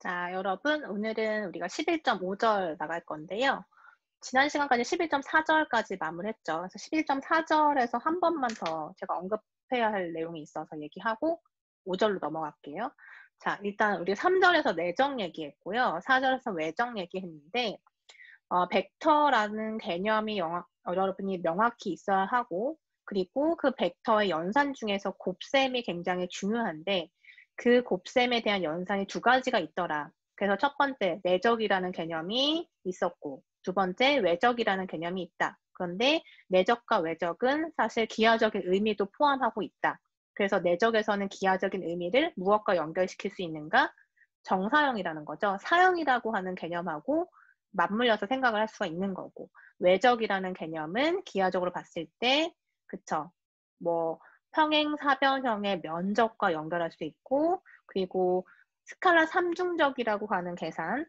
자, 여러분, 오늘은 우리가 11.5절 나갈 건데요. 지난 시간까지 11.4절까지 마무리했죠. 그래서 11.4절에서 한 번만 더 제가 언급해야 할 내용이 있어서 얘기하고 5절로 넘어갈게요. 자, 일단 우리 3절에서 내적 얘기했고요. 4절에서 외적 얘기했는데, 벡터라는 개념이 여러분이 명확히 있어야 하고, 그리고 그 벡터의 연산 중에서 곱셈이 굉장히 중요한데, 그 곱셈에 대한 연산이 두 가지가 있더라. 그래서 첫 번째, 내적이라는 개념이 있었고, 두 번째, 외적이라는 개념이 있다. 그런데 내적과 외적은 사실 기하적인 의미도 포함하고 있다. 그래서 내적에서는 기하적인 의미를 무엇과 연결시킬 수 있는가? 정사형이라는 거죠. 사형이라고 하는 개념하고 맞물려서 생각을 할 수가 있는 거고, 외적이라는 개념은 기하적으로 봤을 때, 그쵸, 뭐 평행사변형의 면적과 연결할 수 있고, 그리고 스칼라 3중적이라고 하는 계산,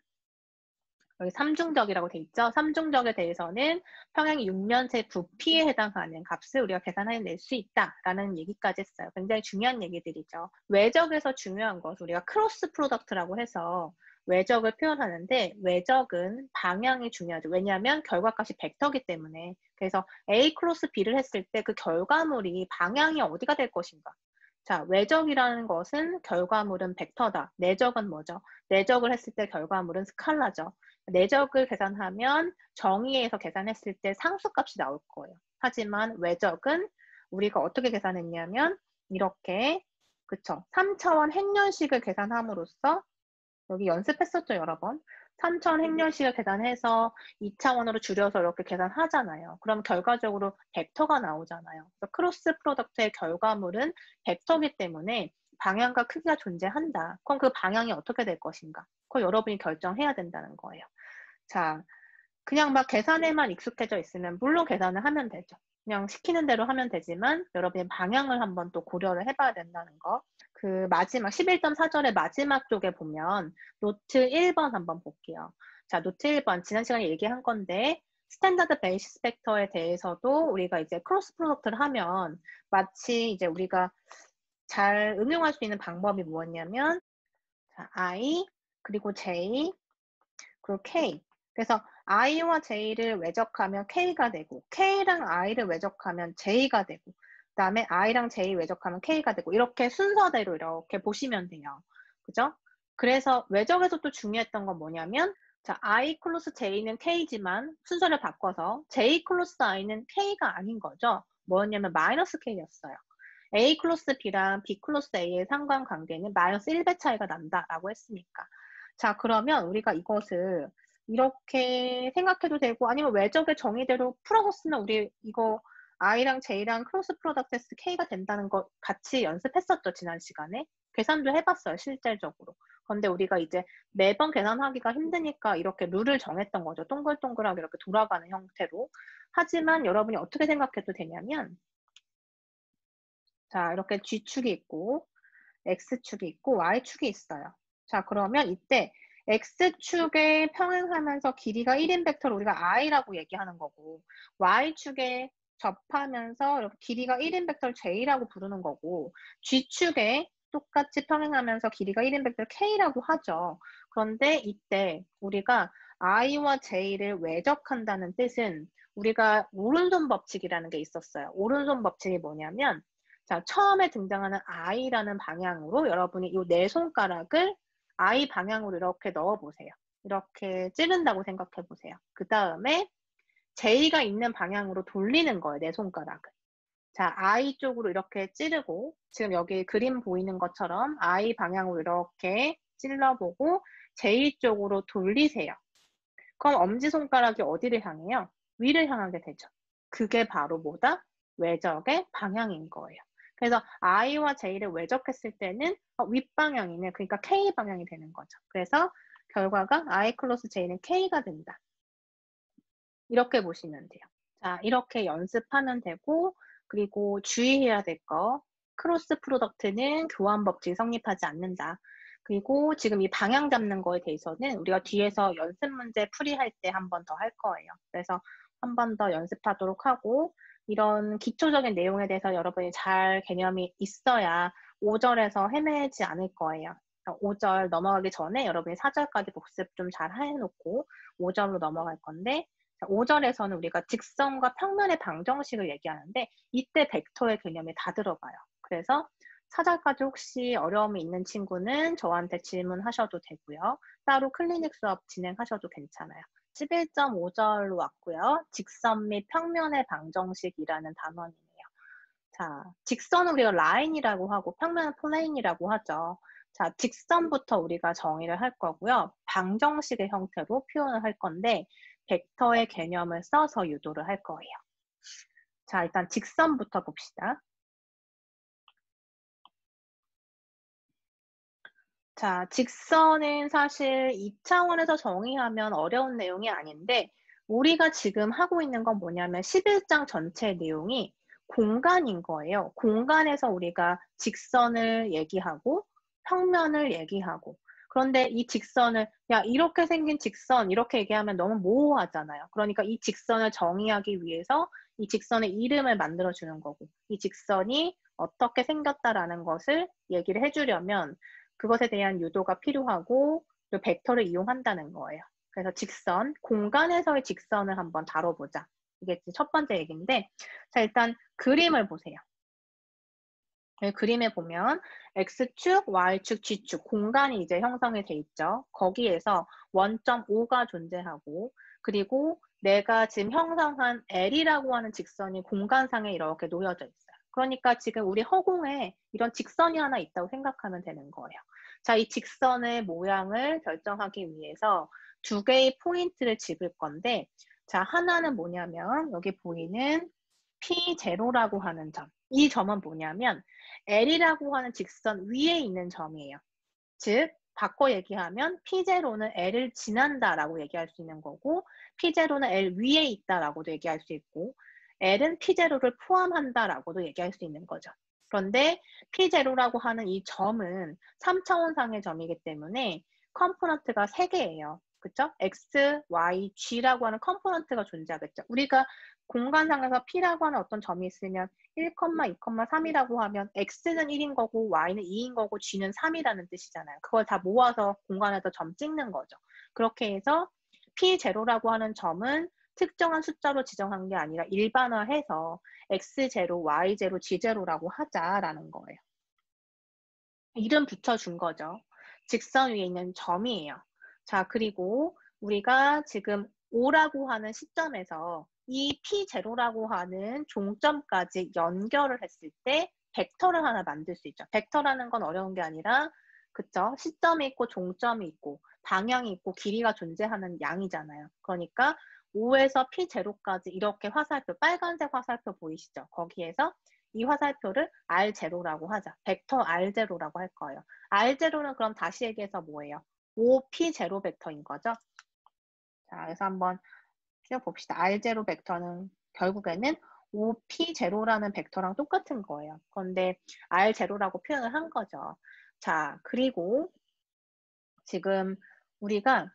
여기 3중적이라고 돼 있죠. 3중적에 대해서는 평행 육면체 부피에 해당하는 값을 우리가 계산해낼 수 있다라는 얘기까지 했어요. 굉장히 중요한 얘기들이죠. 외적에서 중요한 것은 우리가 크로스 프로덕트라고 해서 외적을 표현하는데, 외적은 방향이 중요하죠. 왜냐하면 결과값이 벡터이기 때문에. 그래서 A 크로스 B를 했을 때 그 결과물이 방향이 어디가 될 것인가. 자, 외적이라는 것은 결과물은 벡터다. 내적은 뭐죠? 내적을 했을 때 결과물은 스칼라죠. 내적을 계산하면 정의에서 계산했을 때 상수값이 나올 거예요. 하지만 외적은 우리가 어떻게 계산했냐면 이렇게, 그쵸, 3차원 행렬식을 계산함으로써, 여기 연습했었죠, 여러 번. 3차원 행렬식을 계산해서 2차원으로 줄여서 이렇게 계산하잖아요. 그럼 결과적으로 벡터가 나오잖아요. 그래서 크로스 프로덕트의 결과물은 벡터이기 때문에 방향과 크기가 존재한다. 그럼 그 방향이 어떻게 될 것인가? 그걸 여러분이 결정해야 된다는 거예요. 자, 그냥 막 계산에만 익숙해져 있으면 물론 계산을 하면 되죠. 그냥 시키는 대로 하면 되지만 여러분이 방향을 한번 또 고려를 해봐야 된다는 거. 그 마지막 11.4절의 마지막 쪽에 보면 노트 1번 한번 볼게요. 자, 노트 1번 지난 시간에 얘기한 건데, 스탠다드 베이시스 팩터에 대해서도 우리가 이제 크로스 프로덕트를 하면 마치 이제 우리가 잘 응용할 수 있는 방법이 뭐였냐면, 자, I 그리고 J 그리고 K. 그래서 I와 J를 외적하면 K가 되고, K랑 I를 외적하면 J가 되고, 그다음에 I랑 J 외적하면 K가 되고, 이렇게 순서대로 이렇게 보시면 돼요. 그죠? 그래서 외적에서 또 중요했던 건 뭐냐면, 자, I 클로스 J는 K지만 순서를 바꿔서 J 클로스 I는 K가 아닌 거죠. 뭐였냐면 마이너스 K였어요. A 클로스 B랑 B 클로스 A의 상관관계는 마이너스 1배 차이가 난다라고 했으니까. 자, 그러면 우리가 이것을 이렇게 생각해도 되고, 아니면 외적의 정의대로 풀어서 쓰면 우리 이거 I랑 J랑 크로스 프로덕트에서 K가 된다는 거 같이 연습했었죠, 지난 시간에. 계산도 해봤어요, 실질적으로. 그런데 우리가 이제 매번 계산하기가 힘드니까 이렇게 룰을 정했던 거죠. 동글동글하게 이렇게 돌아가는 형태로. 하지만 여러분이 어떻게 생각해도 되냐면, 자, 이렇게 G축이 있고, X축이 있고, Y축이 있어요. 자, 그러면 이때 X축에 평행하면서 길이가 1인 벡터를 우리가 I라고 얘기하는 거고, Y축에 접하면서 이렇게 길이가 1인 벡터를 J라고 부르는 거고, G축에 똑같이 평행하면서 길이가 1인 벡터를 K라고 하죠. 그런데 이때 우리가 I와 J를 외적한다는 뜻은 우리가 오른손 법칙이라는 게 있었어요. 오른손 법칙이 뭐냐면, 자, 처음에 등장하는 I라는 방향으로 여러분이 이 네 손가락을 I 방향으로 이렇게 넣어보세요. 이렇게 찌른다고 생각해 보세요. 그 다음에 J가 있는 방향으로 돌리는 거예요, 내 손가락을. 자, I 쪽으로 이렇게 찌르고, 지금 여기 그림 보이는 것처럼 I 방향으로 이렇게 찔러보고 J 쪽으로 돌리세요. 그럼 엄지손가락이 어디를 향해요? 위를 향하게 되죠. 그게 바로 뭐다? 외적의 방향인 거예요. 그래서 I와 J를 외적했을 때는 윗방향이네. 그러니까 K 방향이 되는 거죠. 그래서 결과가 I 클로스 J는 K가 된다. 이렇게 보시면 돼요. 자, 이렇게 연습하면 되고, 그리고 주의해야 될 거, 크로스 프로덕트는 교환 법칙이 성립하지 않는다. 그리고 지금 이 방향 잡는 거에 대해서는 우리가 뒤에서 연습 문제 풀이할 때 한 번 더 할 거예요. 그래서 한 번 더 연습하도록 하고, 이런 기초적인 내용에 대해서 여러분이 잘 개념이 있어야 5절에서 헤매지 않을 거예요. 5절 넘어가기 전에 여러분이 4절까지 복습 좀 잘 해놓고 5절로 넘어갈 건데, 5절에서는 우리가 직선과 평면의 방정식을 얘기하는데 이때 벡터의 개념이 다 들어가요. 그래서 4절까지 혹시 어려움이 있는 친구는 저한테 질문하셔도 되고요. 따로 클리닉 수업 진행하셔도 괜찮아요. 11.5절로 왔고요. 직선 및 평면의 방정식이라는 단원이네요. 자, 직선은 우리가 라인이라고 하고 평면은 플레인이라고 하죠. 자, 직선부터 우리가 정의를 할 거고요. 방정식의 형태로 표현을 할 건데 벡터의 개념을 써서 유도를 할 거예요. 자, 일단 직선부터 봅시다. 자, 직선은 사실 2차원에서 정의하면 어려운 내용이 아닌데 우리가 지금 하고 있는 건 뭐냐면 11장 전체 내용이 공간인 거예요. 공간에서 우리가 직선을 얘기하고 평면을 얘기하고, 그런데 이 직선을 야 이렇게 생긴 직선 이렇게 얘기하면 너무 모호하잖아요. 그러니까 이 직선을 정의하기 위해서 이 직선의 이름을 만들어 주는 거고, 이 직선이 어떻게 생겼다라는 것을 얘기를 해주려면 그것에 대한 유도가 필요하고 또 벡터를 이용한다는 거예요. 그래서 직선, 공간에서의 직선을 한번 다뤄보자. 이게 첫 번째 얘기인데, 자, 일단 그림을 보세요. 그림에 보면 X축, Y축, G축 공간이 이제 형성이 돼 있죠. 거기에서 원점 O가 존재하고, 그리고 내가 지금 형성한 L이라고 하는 직선이 공간상에 이렇게 놓여져 있어요. 그러니까 지금 우리 허공에 이런 직선이 하나 있다고 생각하면 되는 거예요. 자, 이 직선의 모양을 결정하기 위해서 두 개의 포인트를 집을 건데, 자, 하나는 뭐냐면 여기 보이는 P0라고 하는 점. 이 점은 뭐냐면 L이라고 하는 직선 위에 있는 점이에요. 즉, 바꿔 얘기하면 P0는 L을 지난다라고 얘기할 수 있는 거고, P0는 L 위에 있다라고도 얘기할 수 있고, L은 P0를 포함한다라고도 얘기할 수 있는 거죠. 그런데 P0라고 하는 이 점은 3차원상의 점이기 때문에 컴포넌트가 3개예요. 그쵸? X, Y, G라고 하는 컴포넌트가 존재하겠죠. 우리가 공간상에서 P라고 하는 어떤 점이 있으면 1, 2, 3이라고 하면 X는 1인 거고 Y는 2인 거고 G는 3이라는 뜻이잖아요. 그걸 다 모아서 공간에서 점 찍는 거죠. 그렇게 해서 P0라고 하는 점은 특정한 숫자로 지정한 게 아니라 일반화해서 X0, Y0, G0라고 하자라는 거예요. 이름 붙여준 거죠. 직선 위에 있는 점이에요. 자, 그리고 우리가 지금 O라고 하는 시점에서 이 P0라고 하는 종점까지 연결을 했을 때 벡터를 하나 만들 수 있죠. 벡터라는 건 어려운 게 아니라, 그쵸? 시점이 있고 종점이 있고 방향이 있고 길이가 존재하는 양이잖아요. 그러니까 O에서 P0까지 이렇게 화살표, 빨간색 화살표 보이시죠? 거기에서 이 화살표를 R0라고 하자. 벡터 R0라고 할 거예요. R0는 그럼 다시 얘기해서 뭐예요? OP0 벡터인 거죠. 자, 그래서 한번 봅시다. R0 벡터는 결국에는 OP0라는 벡터랑 똑같은 거예요. 그런데 R0라고 표현을 한 거죠. 자, 그리고 지금 우리가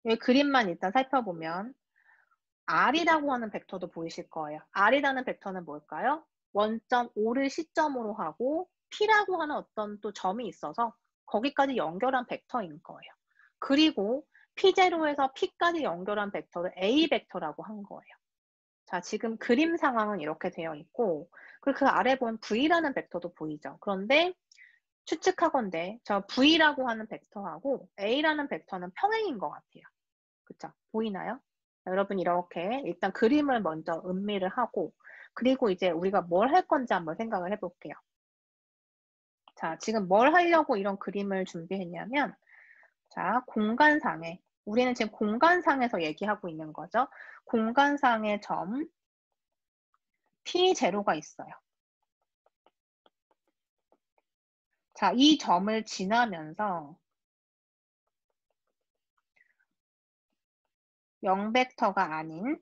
이 그림만 일단 살펴보면 R이라고 하는 벡터도 보이실 거예요. R이라는 벡터는 뭘까요? 원점 O를 시점으로 하고 P라고 하는 어떤 또 점이 있어서 거기까지 연결한 벡터인 거예요. 그리고 P0에서 P까지 연결한 벡터를 A 벡터라고 한 거예요. 자, 지금 그림 상황은 이렇게 되어 있고, 그리고 그 아래 보면 V라는 벡터도 보이죠. 그런데 추측하건대 저 V라고 하는 벡터하고 A라는 벡터는 평행인 것 같아요. 그쵸? 보이나요? 여러분 이렇게 일단 그림을 먼저 음미를 하고, 그리고 이제 우리가 뭘 할 건지 한번 생각을 해볼게요. 자, 지금 뭘 하려고 이런 그림을 준비했냐면, 자, 공간상에, 우리는 지금 공간상에서 얘기하고 있는 거죠. 공간상의 점 P0가 있어요. 자, 이 점을 지나면서 0벡터가 아닌,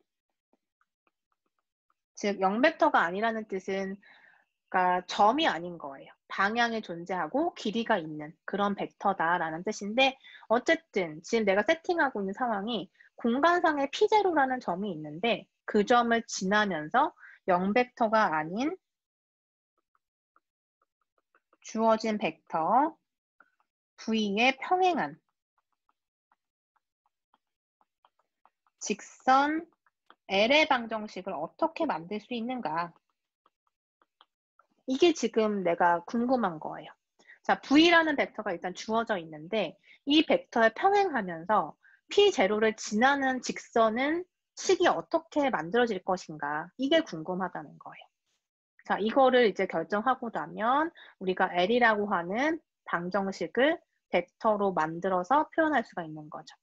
즉 0벡터가 아니라는 뜻은 그러니까 점이 아닌 거예요. 방향에 존재하고 길이가 있는 그런 벡터다라는 뜻인데, 어쨌든 지금 내가 세팅하고 있는 상황이 공간상에 P0라는 점이 있는데 그 점을 지나면서 0벡터가 아닌 주어진 벡터 V에 평행한 직선 L의 방정식을 어떻게 만들 수 있는가? 이게 지금 내가 궁금한 거예요. 자, V라는 벡터가 일단 주어져 있는데 이 벡터에 평행하면서 P0를 지나는 직선은 식이 어떻게 만들어질 것인가? 이게 궁금하다는 거예요. 자, 이거를 이제 결정하고 나면 우리가 L이라고 하는 방정식을 벡터로 만들어서 표현할 수가 있는 거죠.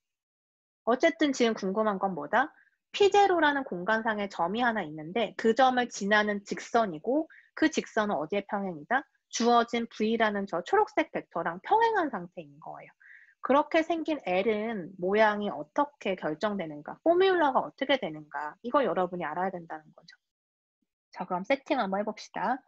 어쨌든 지금 궁금한 건 뭐다? P0라는 공간상의 점이 하나 있는데 그 점을 지나는 직선이고 그 직선은 어디에 평행이다? 주어진 V라는 저 초록색 벡터랑 평행한 상태인 거예요. 그렇게 생긴 L은 모양이 어떻게 결정되는가? 포뮬러가 어떻게 되는가? 이거 여러분이 알아야 된다는 거죠. 자, 그럼 세팅 한번 해봅시다.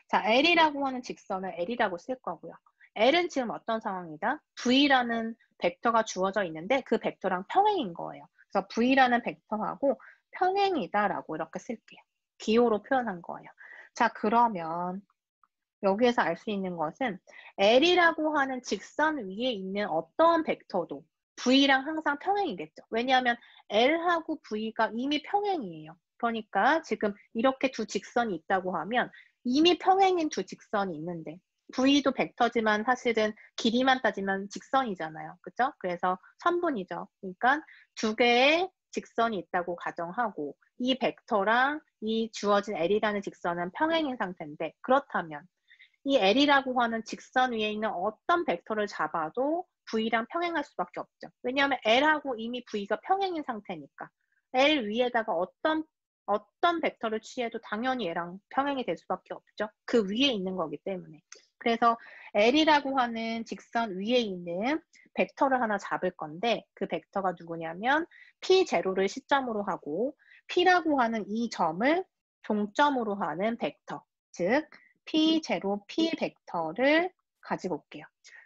자, L이라고 하는 직선을 L이라고 쓸 거고요. L은 지금 어떤 상황이다? V라는 벡터가 주어져 있는데 그 벡터랑 평행인 거예요. 그래서 V라는 벡터하고 평행이다라고 이렇게 쓸게요. 기호로 표현한 거예요. 자, 그러면 여기에서 알 수 있는 것은 L이라고 하는 직선 위에 있는 어떤 벡터도 V랑 항상 평행이겠죠. 왜냐하면 L하고 V가 이미 평행이에요. 그러니까 지금 이렇게 두 직선이 있다고 하면 이미 평행인 두 직선이 있는데 V도 벡터지만 사실은 길이만 따지면 직선이잖아요. 그죠? 그래서 선분이죠. 그러니까 두 개의 직선이 있다고 가정하고 이 벡터랑 이 주어진 L이라는 직선은 평행인 상태인데 그렇다면 이 L이라고 하는 직선 위에 있는 어떤 벡터를 잡아도 V랑 평행할 수밖에 없죠. 왜냐하면 L하고 이미 V가 평행인 상태니까. L 위에다가 어떤 벡터를 취해도 당연히 얘랑 평행이 될 수밖에 없죠. 그 위에 있는 거기 때문에. 그래서 L이라고 하는 직선 위에 있는 벡터를 하나 잡을 건데 그 벡터가 누구냐면 P0를 시점으로 하고 P라고 하는 이 점을 종점으로 하는 벡터. 즉 P0, P 벡터를 가지고 올게요.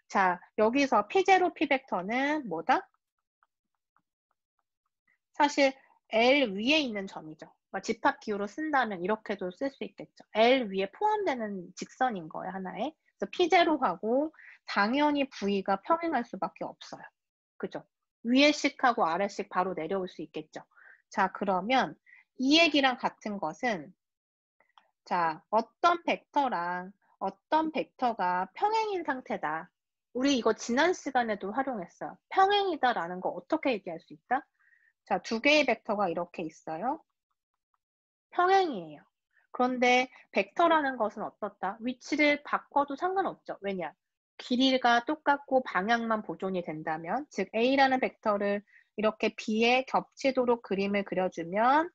자, 여기서 P0, P 벡터는 뭐다? 사실 L 위에 있는 점이죠. 집합 기호로 쓴다면 이렇게도 쓸 수 있겠죠. L 위에 포함되는 직선인 거예요, 하나에. 그래서 P0하고 당연히 V가 평행할 수밖에 없어요. 그죠? 위에 식하고 아래 식 바로 내려올 수 있겠죠. 자, 그러면 이 얘기랑 같은 것은 자, 어떤 벡터랑 어떤 벡터가 평행인 상태다. 우리 이거 지난 시간에도 활용했어요. 평행이다라는 거 어떻게 얘기할 수 있다? 자, 두 개의 벡터가 이렇게 있어요. 평행이에요. 그런데 벡터라는 것은 어떻다? 위치를 바꿔도 상관없죠. 왜냐? 길이가 똑같고 방향만 보존이 된다면, 즉 A라는 벡터를 이렇게 B에 겹치도록 그림을 그려주면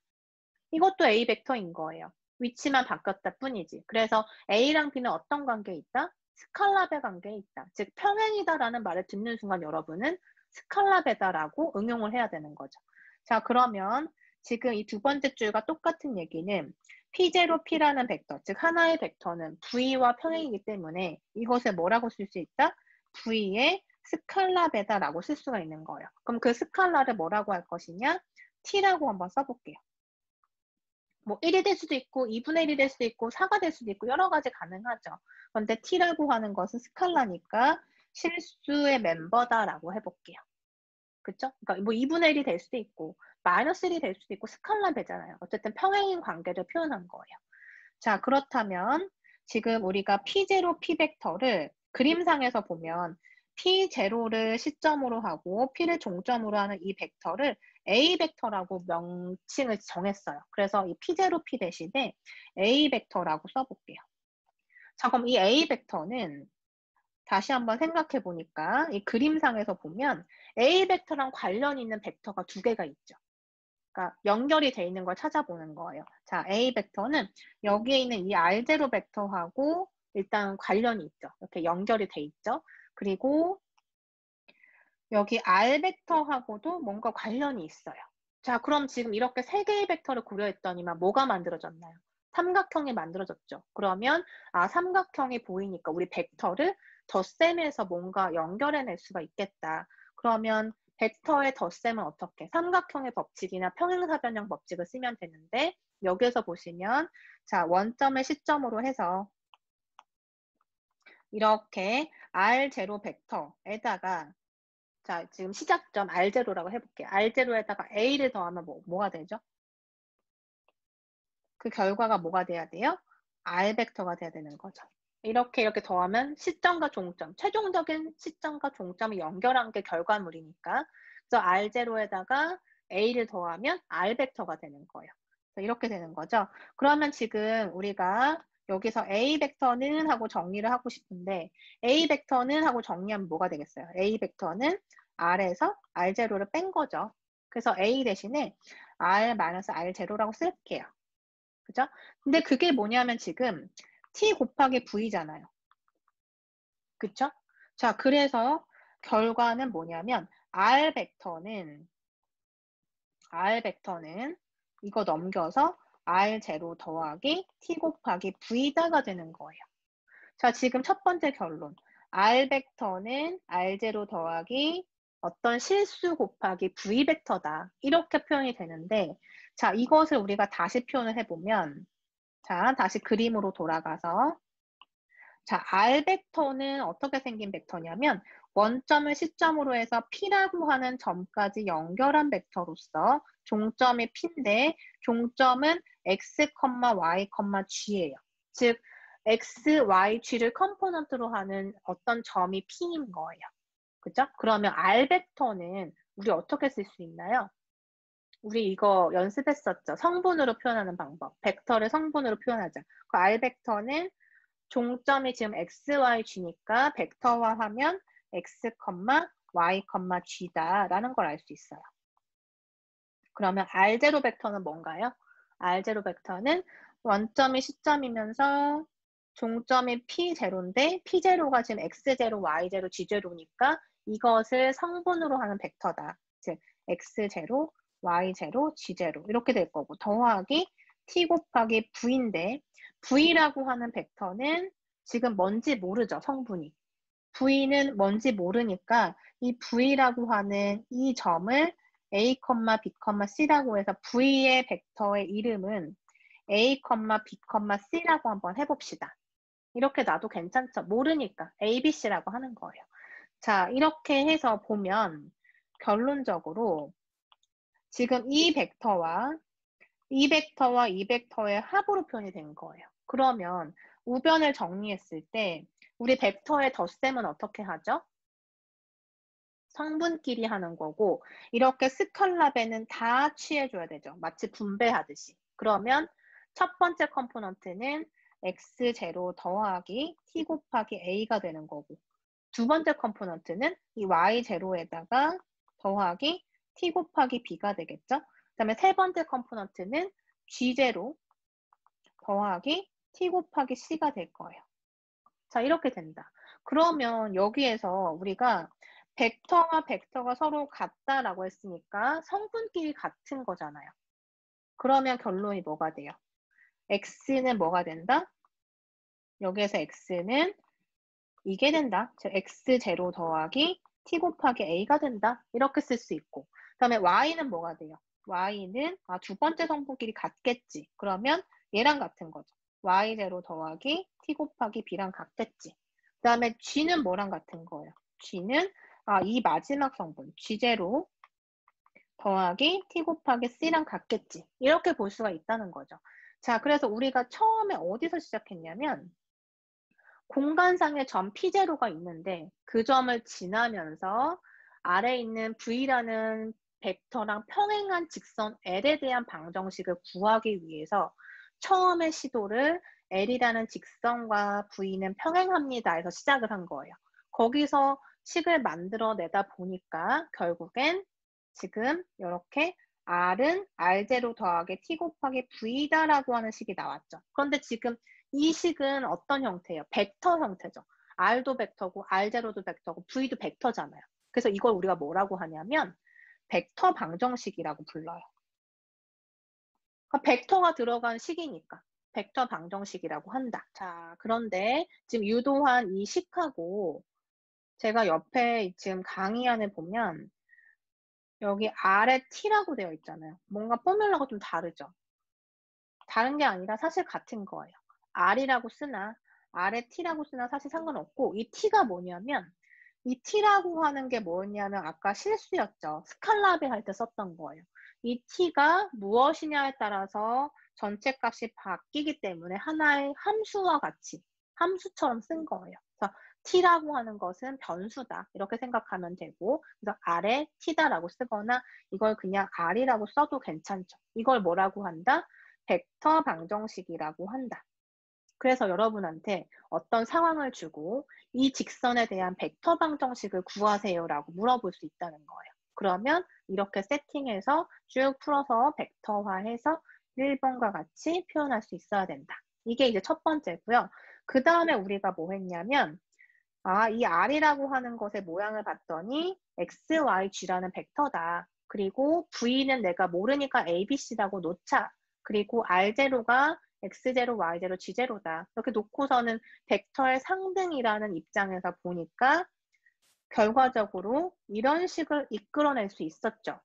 이것도 A 벡터인 거예요. 위치만 바뀌었다 뿐이지. 그래서 A랑 B는 어떤 관계에 있다? 스칼라배 관계에 있다. 즉 평행이다라는 말을 듣는 순간 여러분은 스칼라배다라고 응용을 해야 되는 거죠. 자, 그러면 지금 이 두 번째 줄과 똑같은 얘기는 P0, P라는 벡터, 즉 하나의 벡터는 V와 평행이기 때문에 이것을 뭐라고 쓸 수 있다? V의 스칼라배다라고 쓸 수가 있는 거예요. 그럼 그 스칼라를 뭐라고 할 것이냐? T라고 한번 써볼게요. 뭐 1이 될 수도 있고 2분의 1이 될 수도 있고 4가 될 수도 있고 여러 가지 가능하죠. 그런데 T라고 하는 것은 스칼라니까 실수의 멤버다라고 해볼게요. 그쵸? 그러니까 뭐 2분의 1이 될 수도 있고 마이너스 1이 될 수도 있고 스칼라 되잖아요. 어쨌든 평행인 관계를 표현한 거예요. 자, 그렇다면 지금 우리가 P0, P 벡터를 그림상에서 보면 P0를 시점으로 하고 P를 종점으로 하는 이 벡터를 A 벡터라고 명칭을 정했어요. 그래서 이 P0, P 대신에 A 벡터라고 써볼게요. 자, 그럼 이 A 벡터는 다시 한번 생각해 보니까 이 그림상에서 보면 A 벡터랑 관련 있는 벡터가 두 개가 있죠. 그러니까 연결이 돼 있는 걸 찾아보는 거예요. 자, A 벡터는 여기에 있는 이 R0 벡터하고 일단 관련이 있죠. 이렇게 연결이 돼 있죠. 그리고 여기 R 벡터하고도 뭔가 관련이 있어요. 자, 그럼 지금 이렇게 세 개의 벡터를 고려했더니만 뭐가 만들어졌나요? 삼각형이 만들어졌죠. 그러면 삼각형이 보이니까 우리 벡터를 덧셈해서 뭔가 연결해낼 수가 있겠다. 그러면 벡터의 덧셈은 어떻게? 삼각형의 법칙이나 평행사변형 법칙을 쓰면 되는데 여기에서 보시면 자, 원점을 시점으로 해서 이렇게 R0 벡터에다가 자, 지금 시작점 R0라고 해볼게요. R0에다가 A를 더하면 뭐가 되죠? 그 결과가 뭐가 돼야 돼요? R 벡터가 돼야 되는 거죠. 이렇게 더하면 시점과 종점, 최종적인 시점과 종점이 연결한 게 결과물이니까. 그래서 R0에다가 A를 더하면 R 벡터가 되는 거예요. 이렇게 되는 거죠. 그러면 지금 우리가 여기서 A 벡터는 하고 정리를 하고 싶은데 A 벡터는 하고 정리하면 뭐가 되겠어요? A 벡터는 R에서 R0를 뺀 거죠. 그래서 A 대신에 R-R0라고 쓸게요. 그죠? 근데 그게 뭐냐면 지금 T 곱하기 V잖아요. 그쵸? 자, 그래서 결과는 뭐냐면 R 벡터는 이거 넘겨서 R0 더하기 T 곱하기 V다가 되는 거예요. 자, 지금 첫 번째 결론. R 벡터는 R0 더하기 어떤 실수 곱하기 V 벡터다. 이렇게 표현이 되는데, 자, 이것을 우리가 다시 표현을 해보면, 자, 다시 그림으로 돌아가서, 자, R 벡터는 어떻게 생긴 벡터냐면, 원점을 시점으로 해서 P라고 하는 점까지 연결한 벡터로서 종점이 P인데, 종점은 X, Y, G예요. 즉, X, Y, G를 컴포넌트로 하는 어떤 점이 P인 거예요. 그죠? 그러면 R 벡터는 우리 어떻게 쓸 수 있나요? 우리 이거 연습했었죠. 성분으로 표현하는 방법. 벡터를 성분으로 표현하자. 그 R 벡터는 종점이 지금 X, Y, G니까 벡터화하면 X, Y, G다라는 걸 알 수 있어요. 그러면 R0 벡터는 뭔가요? R0 벡터는 원점이 시점이면서 종점이 P0인데 P0가 지금 X0, Y0, G0니까 이것을 성분으로 하는 벡터다. 즉 X0, Y0, G0 이렇게 될 거고 더하기 T 곱하기 V인데 V라고 하는 벡터는 지금 뭔지 모르죠, 성분이. V는 뭔지 모르니까 이 V라고 하는 이 점을 A, B, C라고 해서 V의 벡터의 이름은 A, B, C라고 한번 해봅시다. 이렇게 놔도 괜찮죠? 모르니까 A, B, C라고 하는 거예요. 자, 이렇게 해서 보면 결론적으로 지금 이 벡터의 합으로 표현이 된 거예요. 그러면 우변을 정리했을 때 우리 벡터의 덧셈은 어떻게 하죠? 성분끼리 하는 거고 이렇게 스칼라배는 다 취해줘야 되죠. 마치 분배하듯이. 그러면 첫 번째 컴포넌트는 x0 더하기 t 곱하기 a가 되는 거고 두 번째 컴포넌트는 이 y0에다가 더하기 t 곱하기 b가 되겠죠. 그 다음에 세 번째 컴포넌트는 g0 더하기 t 곱하기 c가 될 거예요. 자, 이렇게 된다. 그러면 여기에서 우리가 벡터와 벡터가 서로 같다라고 했으니까 성분끼리 같은 거잖아요. 그러면 결론이 뭐가 돼요? x는 뭐가 된다? 여기에서 x는 이게 된다. 즉 x0 더하기 t 곱하기 a가 된다. 이렇게 쓸 수 있고 그 다음에 y는 뭐가 돼요? y는 두 번째 성분끼리 같겠지. 그러면 얘랑 같은 거죠. y0 더하기 t 곱하기 b랑 같겠지. 그 다음에 g는 뭐랑 같은 거예요? g는 이 마지막 성분 g0 더하기 t 곱하기 c랑 같겠지. 이렇게 볼 수가 있다는 거죠. 자, 그래서 우리가 처음에 어디서 시작했냐면 공간상의 점 P0가 있는데 그 점을 지나면서 아래에 있는 V라는 벡터랑 평행한 직선 L에 대한 방정식을 구하기 위해서 처음에 시도를 L이라는 직선과 V는 평행합니다 해서 시작을 한 거예요. 거기서 식을 만들어내다 보니까 결국엔 지금 이렇게 R은 R0 더하기 T 곱하기 V다라고 하는 식이 나왔죠. 그런데 지금 이 식은 어떤 형태예요? 벡터 형태죠. R도 벡터고 R0도 벡터고 V도 벡터잖아요. 그래서 이걸 우리가 뭐라고 하냐면 벡터 방정식이라고 불러요. 그러니까 벡터가 들어간 식이니까 벡터 방정식이라고 한다. 자, 그런데 지금 유도한 이 식하고 제가 옆에 지금 강의안에 보면 여기 R에 T라고 되어 있잖아요. 뭔가 포뮬러가 좀 다르죠. 다른 게 아니라 사실 같은 거예요. R이라고 쓰나 아래 t라고 쓰면 사실 상관없고 이 t가 뭐냐면 이 t라고 하는 게 뭐였냐면 아까 실수였죠. 스칼라비 할 때 썼던 거예요. 이 t가 무엇이냐에 따라서 전체 값이 바뀌기 때문에 하나의 함수와 같이 함수처럼 쓴 거예요. 그래서 t라고 하는 것은 변수다. 이렇게 생각하면 되고 그래서 아래 t다라고 쓰거나 이걸 그냥 r이라고 써도 괜찮죠. 이걸 뭐라고 한다? 벡터 방정식이라고 한다. 그래서 여러분한테 어떤 상황을 주고 이 직선에 대한 벡터 방정식을 구하세요라고 물어볼 수 있다는 거예요. 그러면 이렇게 세팅해서 쭉 풀어서 벡터화해서 1번과 같이 표현할 수 있어야 된다. 이게 이제 첫 번째고요. 그 다음에 우리가 뭐 했냐면 이 R이라고 하는 것의 모양을 봤더니 X, Y, G라는 벡터다. 그리고 V는 내가 모르니까 A, B, C라고 놓자. 그리고 R0가 X0, Y0, G0다. 이렇게 놓고서는 벡터의 상등이라는 입장에서 보니까 결과적으로 이런 식을 이끌어낼 수 있었죠.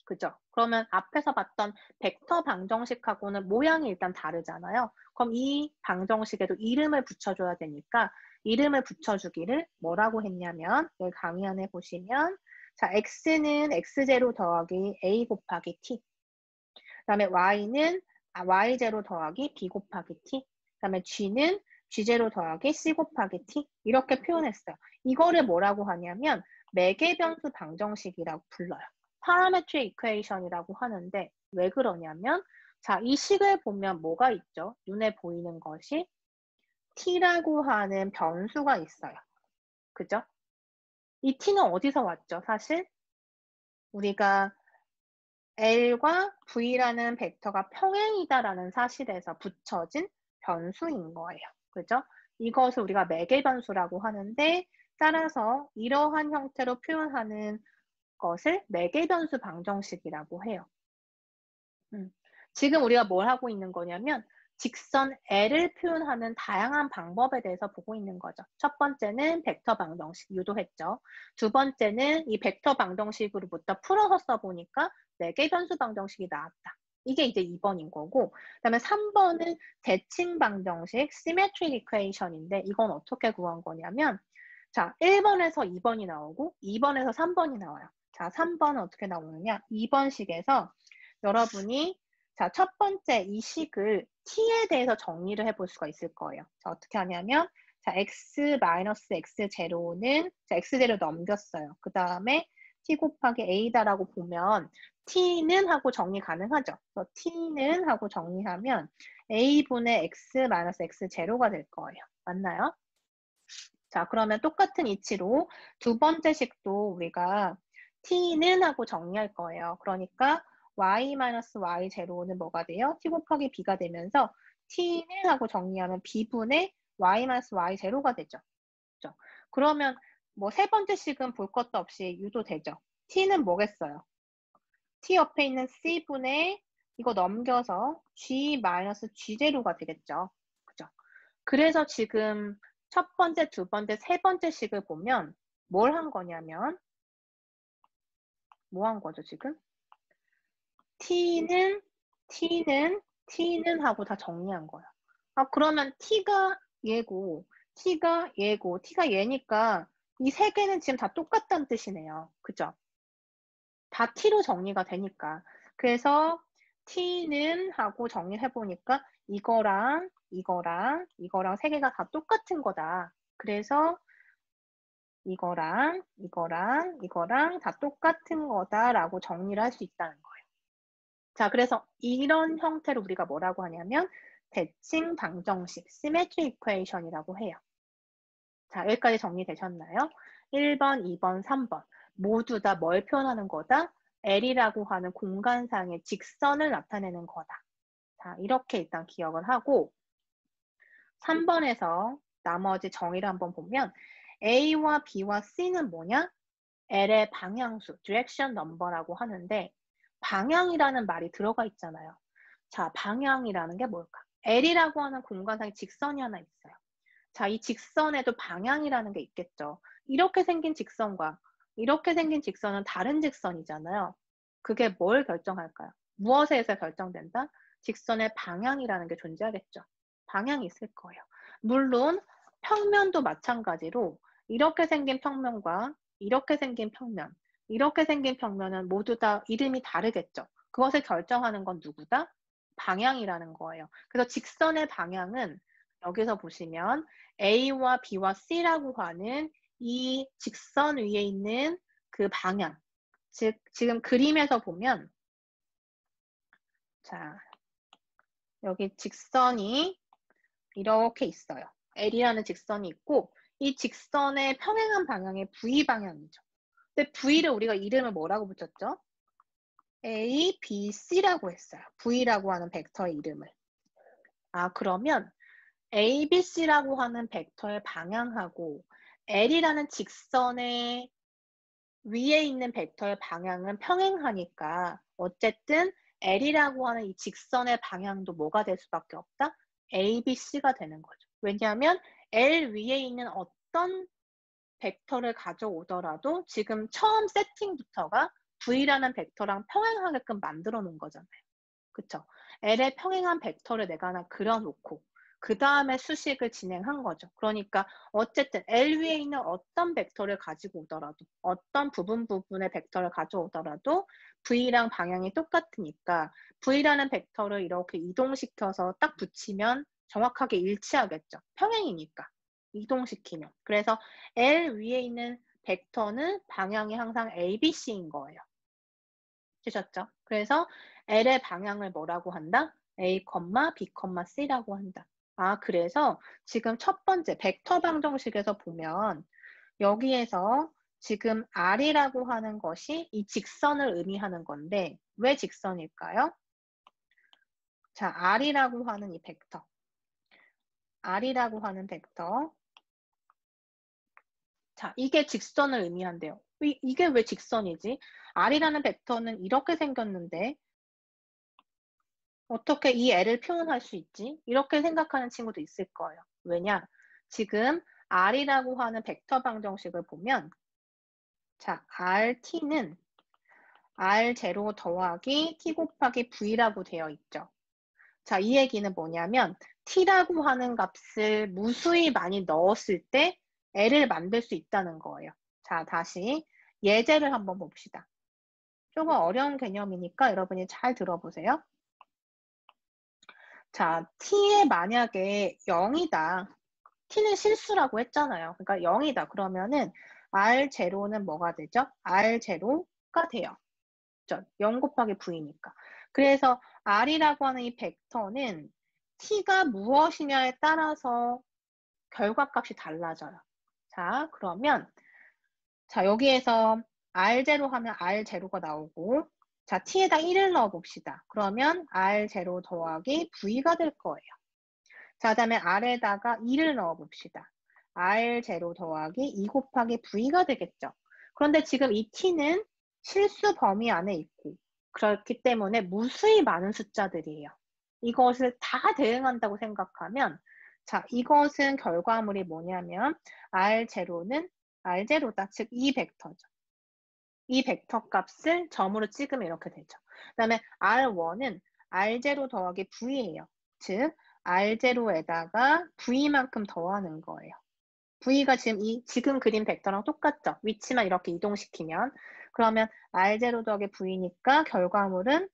그죠? 그러면 앞에서 봤던 벡터 방정식하고는 모양이 일단 다르잖아요. 그럼 이 방정식에도 이름을 붙여줘야 되니까 이름을 붙여주기를 뭐라고 했냐면 여기 강의안에 보시면 자 x는 x0 더하기 a 곱하기 t 그 다음에 y는 y0 더하기 b 곱하기 t 그 다음에 g는 g0 더하기 c 곱하기 t 이렇게 표현했어요. 이거를 뭐라고 하냐면 매개변수 방정식이라고 불러요. 파라메트릭 이퀘이션이라고 하는데 왜 그러냐면 자, 이 식을 보면 뭐가 있죠? 눈에 보이는 것이 t라고 하는 변수가 있어요. 그죠? 이 t는 어디서 왔죠? 사실 우리가 L과 V라는 벡터가 평행이다라는 사실에서 붙여진 변수인 거예요. 그죠? 이것을 우리가 매개변수라고 하는데 따라서 이러한 형태로 표현하는 것을 매개변수 방정식이라고 해요. 지금 우리가 뭘 하고 있는 거냐면 직선 L을 표현하는 다양한 방법에 대해서 보고 있는 거죠. 첫 번째는 벡터 방정식 유도했죠. 두 번째는 이 벡터 방정식으로부터 풀어서 써보니까 4개 변수 방정식이 나왔다. 이게 이제 2번인 거고 그 다음에 3번은 대칭 방정식 Symmetric Equation인데 이건 어떻게 구한 거냐면 자 1번에서 2번이 나오고 2번에서 3번이 나와요. 자 3번은 어떻게 나오느냐 2번식에서 여러분이 자, 첫 번째 이 식을 t에 대해서 정리를 해볼 수가 있을 거예요. 자, 어떻게 하냐면 자, x-x0는 자, x0 넘겼어요. 그 다음에 t 곱하기 a다라고 보면 t는 하고 정리 가능하죠. 그래서 t는 하고 정리하면 a분의 x-x0가 될 거예요. 맞나요? 자, 그러면 똑같은 이치로 두 번째 식도 우리가 t는 하고 정리할 거예요. 그러니까 y-y0는 뭐가 돼요? t 곱하기 b가 되면서 t는 하고 정리하면 b분의 y-y0가 되죠. 그렇죠? 그러면 뭐 세 번째 식은 볼 것도 없이 유도되죠. t는 뭐겠어요? t 옆에 있는 c분의 이거 넘겨서 g-g0가 되겠죠. 그죠? 그래서 지금 첫 번째, 두 번째, 세 번째 식을 보면 뭘 한 거냐면 뭐 한 거죠, 지금? t는 하고 다 정리한 거야. 그러면 t가 얘고 t가 얘니까 이 세 개는 지금 다 똑같다는 뜻이네요. 그죠? 다 t로 정리가 되니까. 그래서 t는 하고 정리해 보니까 이거랑 세 개가 다 똑같은 거다. 그래서 이거랑 다 똑같은 거다라고 정리를 할 수 있다는 거예요. 자, 그래서 이런 형태로 우리가 뭐라고 하냐면 대칭 방정식, Symmetric Equation이라고 해요. 자, 여기까지 정리되셨나요? 1번, 2번, 3번 모두 다 뭘 표현하는 거다? L이라고 하는 공간상의 직선을 나타내는 거다. 자, 이렇게 일단 기억을 하고 3번에서 나머지 정의를 한번 보면 A와 B와 C는 뭐냐? L의 방향수, direction number라고 하는데 방향이라는 말이 들어가 있잖아요. 자, 방향이라는 게 뭘까? L이라고 하는 공간상의 직선이 하나 있어요. 자, 이 직선에도 방향이라는 게 있겠죠. 이렇게 생긴 직선과 이렇게 생긴 직선은 다른 직선이잖아요. 그게 뭘 결정할까요? 무엇에 의해서 결정된다? 직선의 방향이라는 게 존재하겠죠. 방향이 있을 거예요. 물론 평면도 마찬가지로 이렇게 생긴 평면과 이렇게 생긴 평면, 이렇게 생긴 평면은 모두 다 이름이 다르겠죠. 그것을 결정하는 건 누구다? 방향이라는 거예요. 그래서 직선의 방향은 여기서 보시면 A와 B와 C라고 하는 이 직선 위에 있는 그 방향, 즉 지금 그림에서 보면 자, 여기 직선이 이렇게 있어요. L이라는 직선이 있고 이 직선의 평행한 방향이 V 방향이죠. 근데 V를 우리가 이름을 뭐라고 붙였죠? A, B, C라고 했어요. V라고 하는 벡터의 이름을. 그러면 A, B, C라고 하는 벡터의 방향하고 L이라는 직선의 위에 있는 벡터의 방향은 평행하니까 어쨌든 L이라고 하는 이 직선의 방향도 뭐가 될 수밖에 없다? A, B, C가 되는 거죠. 왜냐하면 L 위에 있는 어떤 벡터를 가져오더라도 지금 처음 세팅부터가 V라는 벡터랑 평행하게끔 만들어 놓은 거잖아요. 그쵸? L의 평행한 벡터를 내가 하나 그려놓고 그 다음에 수식을 진행한 거죠. 그러니까 어쨌든 L 위에 있는 어떤 벡터를 가지고 오더라도 어떤 부분의 벡터를 가져오더라도 V랑 방향이 똑같으니까 V라는 벡터를 이렇게 이동시켜서 딱 붙이면 정확하게 일치하겠죠. 평행이니까. 이동시키면. 그래서 L 위에 있는 벡터는 방향이 항상 ABC인 거예요. 되셨죠? 그래서 L의 방향을 뭐라고 한다? A, B, C라고 한다. 그래서 지금 첫 번째 벡터 방정식에서 보면 여기에서 지금 R이라고 하는 것이 이 직선을 의미하는 건데 왜 직선일까요? 자, R이라고 하는 이 벡터. R이라고 하는 벡터. 자, 이게 직선을 의미한대요. 이게 왜 직선이지? R이라는 벡터는 이렇게 생겼는데 어떻게 이 L을 표현할 수 있지? 이렇게 생각하는 친구도 있을 거예요. 왜냐? 지금 R이라고 하는 벡터 방정식을 보면 자, RT는 R0 더하기 T 곱하기 V라고 되어 있죠. 자, 이 얘기는 뭐냐면 T라고 하는 값을 무수히 많이 넣었을 때 L을 만들 수 있다는 거예요. 자, 다시 예제를 한번 봅시다. 조금 어려운 개념이니까 여러분이 잘 들어보세요. 자, t에 만약에 0이다. t는 실수라고 했잖아요. 그러니까 0이다. 그러면은 r0는 뭐가 되죠? r0가 돼요. 0 곱하기 v니까. 그래서 r이라고 하는 이 벡터는 t가 무엇이냐에 따라서 결과값이 달라져요. 자, 그러면 자, 여기에서 r0 하면 r0가 나오고 자, t에다 1을 넣어 봅시다. 그러면 r0 더하기 v가 될 거예요. 자, 그 다음에 r에다가 2를 넣어 봅시다. r0 더하기 2 곱하기 v가 되겠죠. 그런데 지금 이 t는 실수 범위 안에 있고 그렇기 때문에 무수히 많은 숫자들이에요. 이것을 다 대응한다고 생각하면 자, 이것은 결과물이 뭐냐면 r0는 r0다. 즉, 이 벡터죠. 이 벡터 값을 점으로 찍으면 이렇게 되죠. 그 다음에 R1은 R0 더하기 V예요. 즉, R0에다가 V만큼 더하는 거예요. V가 지금 그린 벡터랑 똑같죠? 위치만 이렇게 이동시키면. 그러면 R0 더하기 V니까 결과물은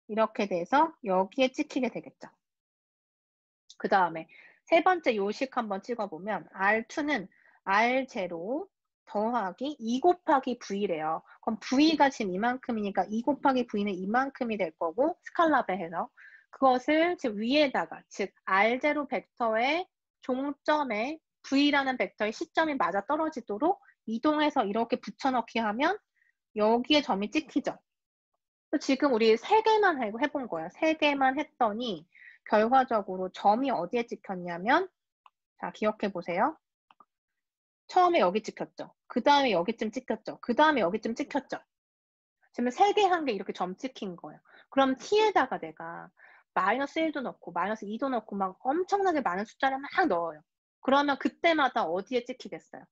이렇게 돼서 여기에 찍히게 되겠죠. 그 다음에 세 번째 요식 한번 찍어보면 R2는 R0 더하기 2 곱하기 V래요. 그럼 V가 지금 이만큼이니까 2 곱하기 V는 이만큼이 될 거고 스칼라 배해서 그것을 지금 위에다가 즉 R0 벡터의 종점에 V라는 벡터의 시점이 맞아 떨어지도록 이동해서 이렇게 붙여넣기 하면 여기에 점이 찍히죠. 지금 우리 3개만 해본 거예요. 3개만 했더니 결과적으로 점이 어디에 찍혔냐면 자, 기억해 보세요. 처음에 여기 찍혔죠. 그 다음에 여기쯤 찍혔죠. 그 다음에 여기쯤 찍혔죠. 지금 3개 한 개 이렇게 점 찍힌 거예요. 그럼 t에다가 내가 마이너스 1도 넣고 마이너스 2도 넣고 막 엄청나게 많은 숫자를 막 넣어요. 그러면 그때마다 어디에 찍히겠어요?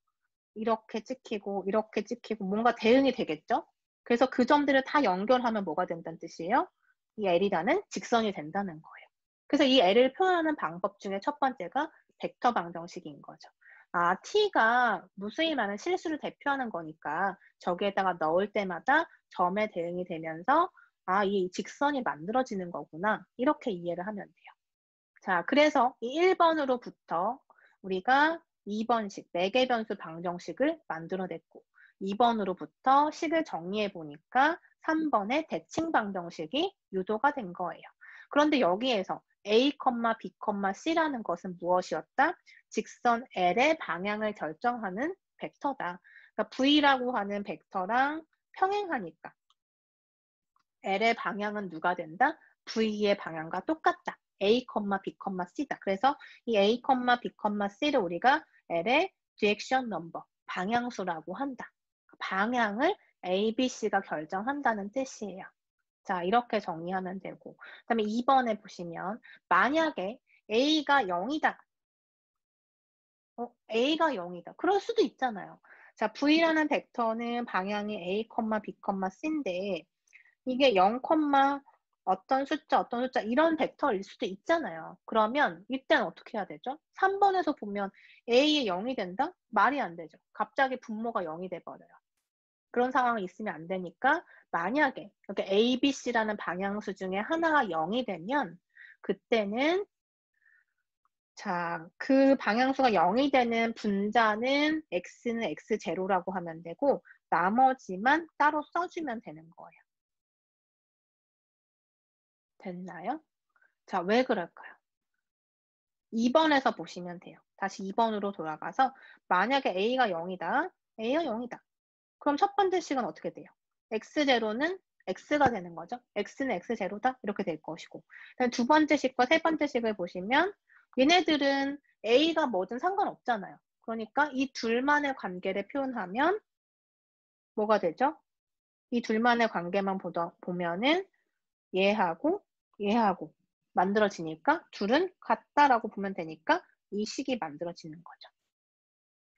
이렇게 찍히고 이렇게 찍히고 뭔가 대응이 되겠죠? 그래서 그 점들을 다 연결하면 뭐가 된다는 뜻이에요? 이 L이라는 직선이 된다는 거예요. 그래서 이 L을 표현하는 방법 중에 첫 번째가 벡터 방정식인 거죠. 아, t가 무수히 많은 실수를 대표하는 거니까 저기에다가 넣을 때마다 점에 대응이 되면서 아, 이 직선이 만들어지는 거구나. 이렇게 이해를 하면 돼요. 자, 그래서 이 1번으로부터 우리가 2번식 매개변수 방정식을 만들어냈고 2번으로부터 식을 정리해 보니까 3번의 대칭 방정식이 유도가 된 거예요. 그런데 여기에서 A, B, C라는 것은 무엇이었다? 직선 L의 방향을 결정하는 벡터다. 그러니까 V라고 하는 벡터랑 평행하니까 L의 방향은 누가 된다? V의 방향과 똑같다. A, B, C다. 그래서 이 A, B, C를 우리가 L의 디렉션 넘버, 방향수라고 한다. 방향을 A, B, C가 결정한다는 뜻이에요. 자, 이렇게 정리하면 되고. 그 다음에 2번에 보시면 만약에 A가 0이다. A가 0이다. 그럴 수도 있잖아요. 자, V라는 벡터는 방향이 A, B, C인데 이게 0, 어떤 숫자 이런 벡터일 수도 있잖아요. 그러면 이때는 어떻게 해야 되죠? 3번에서 보면 A에 0이 된다? 말이 안 되죠. 갑자기 분모가 0이 돼버려요. 그런 상황이 있으면 안 되니까 만약에 이렇게 A, B, C라는 방향수 중에 하나가 0이 되면 그때는 자, 그 방향수가 0이 되는 분자는 X는 X0라고 하면 되고 나머지만 따로 써주면 되는 거예요. 됐나요? 자, 왜 그럴까요? 2번에서 보시면 돼요. 다시 2번으로 돌아가서 만약에 A가 0이다. A가 0이다. 그럼 첫 번째 식은 어떻게 돼요? X0는 X가 되는 거죠. X는 X0다. 이렇게 될 것이고. 두 번째 식과 세 번째 식을 보시면 얘네들은 A가 뭐든 상관없잖아요. 그러니까 이 둘만의 관계를 표현하면 뭐가 되죠? 이 둘만의 관계만 보면은 얘하고 얘하고 만들어지니까 둘은 같다라고 보면 되니까 이 식이 만들어지는 거죠.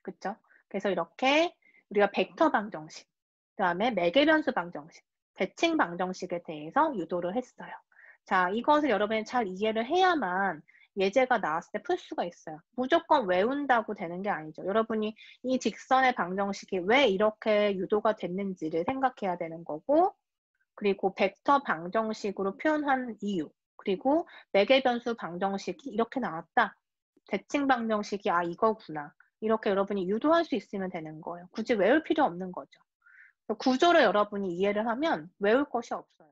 그쵸? 그래서 이렇게 우리가 벡터 방정식, 그 다음에 매개변수 방정식, 대칭 방정식에 대해서 유도를 했어요. 자, 이것을 여러분이 잘 이해를 해야만 예제가 나왔을 때 풀 수가 있어요. 무조건 외운다고 되는 게 아니죠. 여러분이 이 직선의 방정식이 왜 이렇게 유도가 됐는지를 생각해야 되는 거고, 그리고 벡터 방정식으로 표현한 이유, 그리고 매개변수 방정식이 이렇게 나왔다. 대칭 방정식이 아 이거구나. 이렇게 여러분이 유도할 수 있으면 되는 거예요. 굳이 외울 필요 없는 거죠. 구조를 여러분이 이해를 하면 외울 것이 없어요.